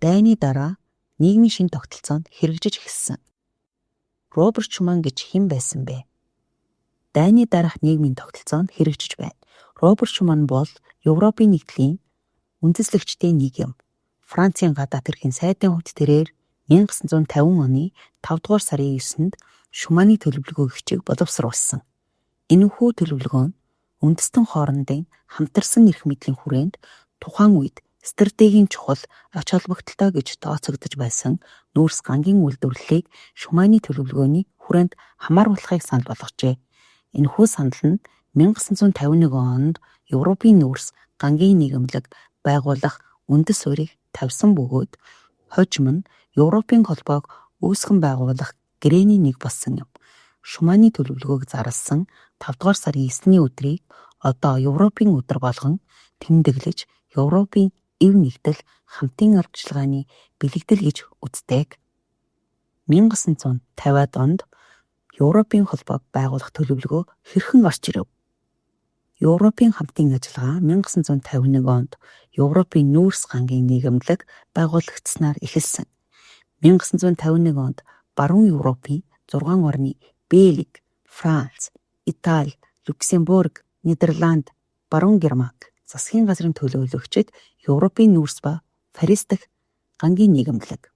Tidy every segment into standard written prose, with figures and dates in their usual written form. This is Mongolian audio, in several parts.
дайны дараа нийгмийн шинэ тогтолцоонд хэрэгжиж эхэлсэн. Роберт Шуман гэж хэн байсан бэ? Дайны дараах нийгмийн тогтолцоонд хэрэгжиж байна. Роберт Шуман бол Европын нэгдлийн үндэслэгчдийн нийгэм. Францын гадаад эрхийн сайдын хувьд тэрээр 1950 оны 5 дугаар сарын 9-нд Шуманы төлөвлөгөө бичиг боловсруулсан. Энэхүү төлөвлөгөө нь үндэстэн хоорондын хамтарсан эрх мэдлийн хүрээнд тухайн үед стратегийн чухал ач холбогдолтой гэж тооцогдож байсан нүүрс гангийн үйлдвэрлэлийг Шуманы төлөвлөгөөний хүрээнд хамааруулахыг санал болгожээ. Энэхүү санал нь 1951 онд Европын нүүрс гангийн нийгэмлэг байгуулах үндэс суурийг тавьсан бөгөөд хожим нь Европын холбоог үүсгэн байгуулах гэрээний нэг болсон юм. Шуманы төлөвлөгөөг зарласан 5 дугаар сарын 9-ний өдрийг одоо Европын өдөр болгон тэмдэглэж Европын эв нэгдэл хамтын арчилгааны бэлэгдэл гэж үздэг. 1950-аад онд Европын холбоог байгуулах төлөвлөгөө хэрхэн орж ирэв? Европын хамтын ажиллагаа 1951 онд Европын нүүрс гангийн нийгэмлэг байгуулагдсанаар эхэлсэн. 1951 онд баруун Европын 6 орны Бельги, Франц, Итали, Люксембург, Нидерланд, баруун Германк засгийн газрын төлөөлөгчид Европын нүүрс ба Парис дахь гангийн нийгэмлэг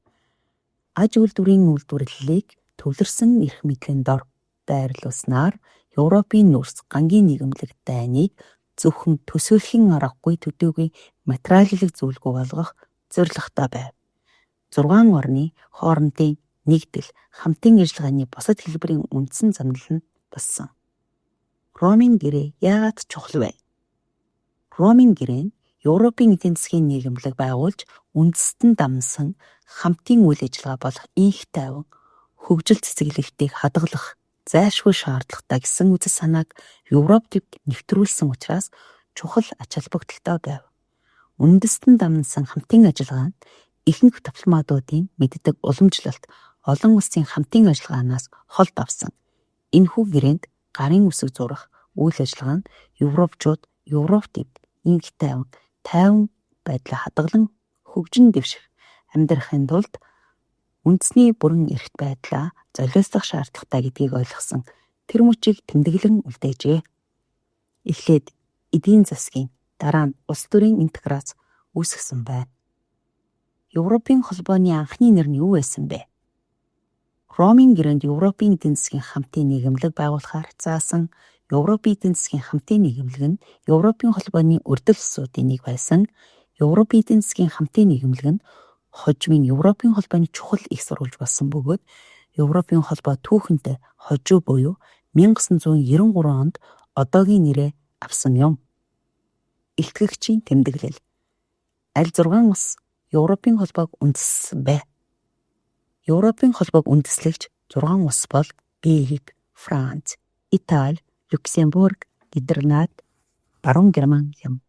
аж үйлдвэрийн үйлдвэрлэлийг төвлөрсөн эрх мэдлийн дор байрлуулснаар Европын нүүрс гангийн нийгэмлэг дайныг зөвхөн төсөөлхийн аргагүй төдийгүй материаллык зүйлгүй болгох зорилготой байв. 6 орны хоорондын нэгдэл хамтын ажиллагааны бусад хэлбэрийн үндсэн занал нь болсон. Ромын гэрээ яагаад чухал вэ? Ромын гэрээ нь Европын эдийн засгийн нийгэмлэг байгуулж үндэстэн дамнасан хамтын үйл ажиллагаа болох инх тайван хөгжил цэцэглэгтийг хадгалах зайлшгүй шаардлагатай гэсэн үзэл санааг Европт нэвтрүүлсэн учраас чухал ач холбогдолтой байв. Үндэстэн дамнасан хамтын ажиллагаа нь ихэнх дипломатуудын мэддэг уламжлалт олон улсын хамтын ажиллагаанаас холд авсан. Энэхүү гэрээнд гарын үсэг зурах үйл ажиллагаа нь европчууд Европт инх тайван байдлаа хадгалан хөгжин дэвших амьдрахын тулд үндэсний бүрэн эрхт байдлаа золиослох шаардлагатай гэдгийг ойлгосон тэр мөчийг тэмдэглэн үлдээжээ. Эхлээд эдийн засгийн дараа нь улс төрийн интеграц үүсгэсэн байна. Европын холбооны анхны нэр нь юу байсан бэ? Ромын гэрээнд Европын эдийн засгийн хамтын нийгэмлэг байгуулахаар заасан Европын эдийн засгийн хамтын нийгэмлэг нь Европын холбооны өрдөл улсуудын нэг байсан. Европын эдийн засгийн хамтын нийгэмлэг нь хожимын Европын холбооны чухал их сурвалж болсон бөгөөд Европын холбоо түүхэнд хожуу буюу 1993 онд одоогийн нэрээ авсан юм. Илтгэгчийн тэмдэглэл. Аль 6 улс Европын холбоог үндэслэсэн бэ? Европын холбоог үндэслэгч 6 улс бол Бельги, Франц, Итали, Люксембург, Нидерланд, баруун Герман юм.